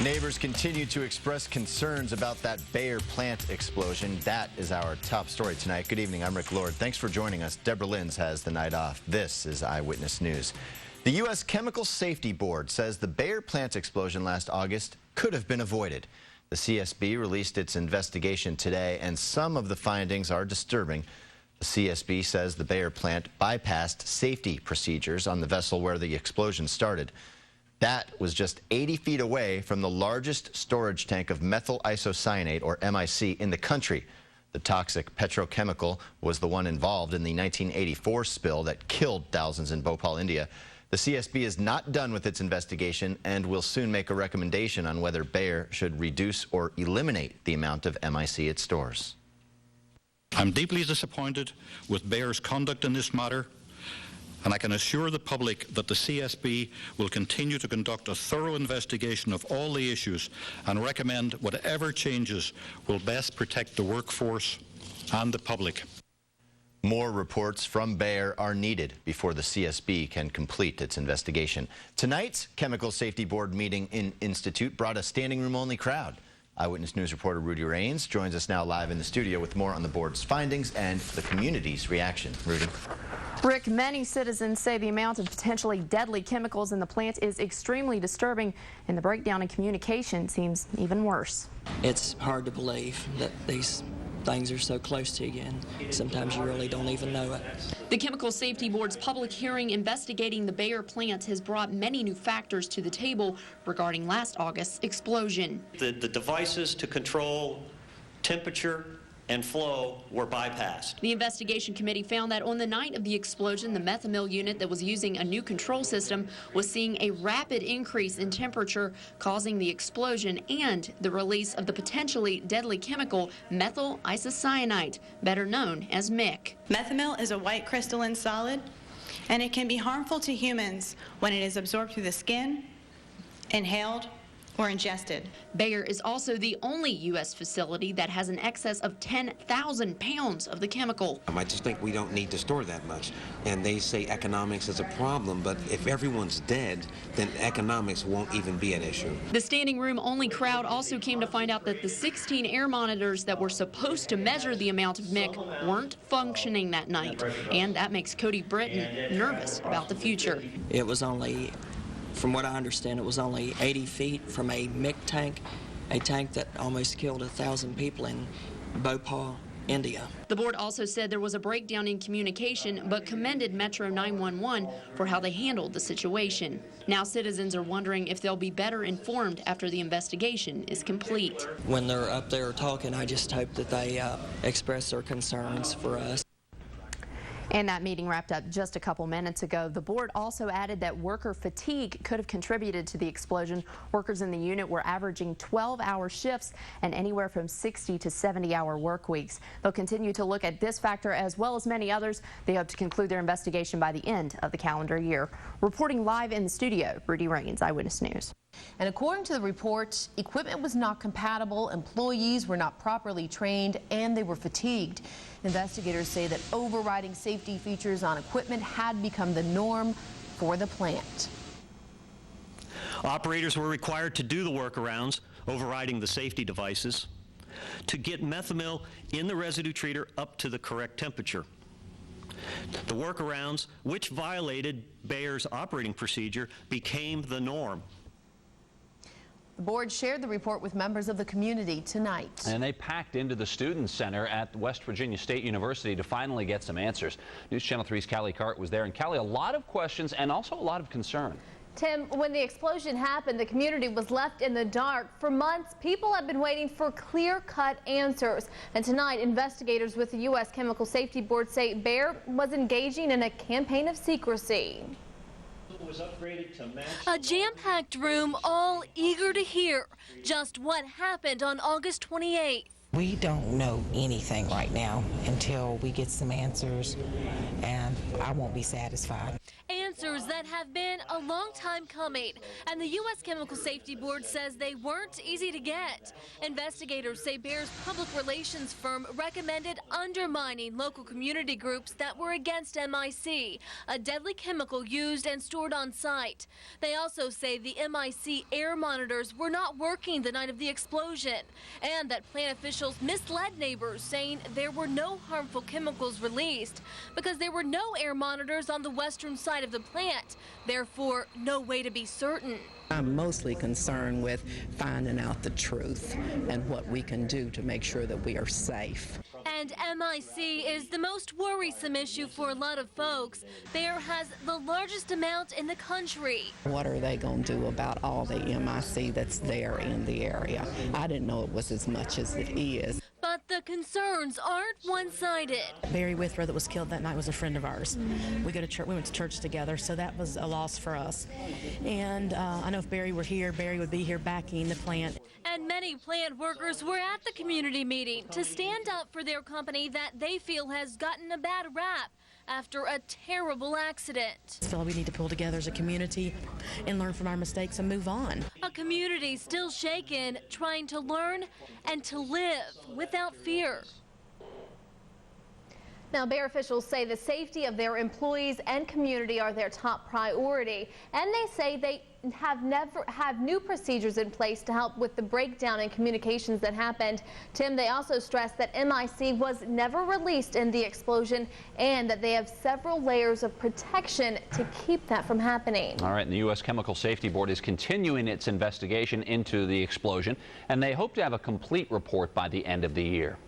Neighbors continue to express concerns about that Bayer plant explosion. That is our top story tonight. Good evening. I'm Rick Lord. Thanks for joining us. Deborah Linz has the night off. This is Eyewitness News. The U.S. Chemical Safety Board says the Bayer plant explosion last August could have been avoided. The CSB released its investigation today, and some of the findings are disturbing. The CSB says the Bayer plant bypassed safety procedures on the vessel where the explosion started. That was just 80 feet away from the largest storage tank of methyl isocyanate, or MIC, in the country. The toxic petrochemical was the one involved in the 1984 spill that killed thousands in Bhopal, India. The CSB is not done with its investigation and will soon make a recommendation on whether Bayer should reduce or eliminate the amount of MIC it stores. I'm deeply disappointed with Bayer's conduct in this matter, and I can assure the public that the CSB will continue to conduct a thorough investigation of all the issues and recommend whatever changes will best protect the workforce and the public. More reports from Bayer are needed before the CSB can complete its investigation. Tonight's Chemical Safety Board meeting in Institute brought a standing room only crowd. Eyewitness News reporter Rudy Rains joins us now live in the studio with more on the board's findings and the community's reaction. Rudy. Rick, many citizens say the amount of potentially deadly chemicals in the plant is extremely disturbing, and the breakdown in communication seems even worse. It's hard to believe that these things are so close to you, and sometimes you really don't even know it. The Chemical Safety Board's public hearing investigating the Bayer plant has brought many new factors to the table regarding last August's explosion. The devices to control temperature and flow were bypassed. The investigation committee found that on the night of the explosion, the methyl unit that was using a new control system was seeing a rapid increase in temperature, causing the explosion and the release of the potentially deadly chemical methyl isocyanate, better known as MIC. Methyl is a white crystalline solid, and it can be harmful to humans when it is absorbed through the skin, inhaled, or ingested. Bayer is also the only U.S. facility that has an excess of 10,000 pounds of the chemical. I just think we don't need to store that much. And they say economics is a problem, but if everyone's dead, then economics won't even be an issue. The standing room only crowd also came to find out that the 16 air monitors that were supposed to measure the amount of MIC weren't functioning that night. And that makes Cody Britton nervous about the future. It was only, from what I understand, it was only 80 feet from a MIC tank, a tank that almost killed 1,000 people in Bhopal, India. The board also said there was a breakdown in communication, but commended Metro 911 for how they handled the situation. Now citizens are wondering if they'll be better informed after the investigation is complete. When they're up there talking, I just hope that they express their concerns for us. And that meeting wrapped up just a couple minutes ago. The board also added that worker fatigue could have contributed to the explosion. Workers in the unit were averaging 12-hour shifts and anywhere from 60 to 70-hour work weeks. They'll continue to look at this factor as well as many others. They hope to conclude their investigation by the end of the calendar year. Reporting live in the studio, Rudy Rains, Eyewitness News. And according to the report, equipment was not compatible, employees were not properly trained, and they were fatigued. Investigators say that overriding safety features on equipment had become the norm for the plant. Operators were required to do the workarounds, overriding the safety devices, to get methyl in the residue treater up to the correct temperature. The workarounds, which violated Bayer's operating procedure, became the norm. The board shared the report with members of the community tonight. And they packed into the Student Center at West Virginia State University to finally get some answers. News Channel 3's Callie Cart was there. And Callie, a lot of questions and also a lot of concern. Tim, when the explosion happened, the community was left in the dark. For months, people have been waiting for clear-cut answers. And tonight, investigators with the U.S. Chemical Safety Board say Bayer was engaging in a campaign of secrecy. A jam-packed room, all eager to hear just what happened on August 28th. We don't know anything right now until we get some answers, and I won't be satisfied. And answers that have been a long time coming, and the U.S. Chemical Safety Board says they weren't easy to get. Investigators say Bayer's public relations firm recommended undermining local community groups that were against MIC, a deadly chemical used and stored on site. They also say the MIC air monitors were not working the night of the explosion, and that plant officials misled neighbors, saying there were no harmful chemicals released because there were no air monitors on the western side of the plant, therefore no way to be certain. I'm mostly concerned with finding out the truth and what we can do to make sure that we are safe. And MIC is the most worrisome issue for a lot of folks. Bayer has the largest amount in the country. What are they going to do about all the MIC that's there in the area? I didn't know it was as much as it is. But the concerns aren't one-sided. Barry Withrow that was killed that night was a friend of ours. We go to church. We went to church together, so that was a loss for us. And I know if Barry were here, Barry would be here backing the plant. And many plant workers were at the community meeting to stand up for their company that they feel has gotten a bad rap after a terrible accident. I feel like we need to pull together as a community and learn from our mistakes and move on. A community still shaken, trying to learn and to live without fear. Now, Bayer officials say the safety of their employees and community are their top priority, and they say they have new procedures in place to help with the breakdown in communications that happened. Tim, they also stressed that MIC was never released in the explosion and that they have several layers of protection to keep that from happening. All right, and the U.S. Chemical Safety Board is continuing its investigation into the explosion, and they hope to have a complete report by the end of the year.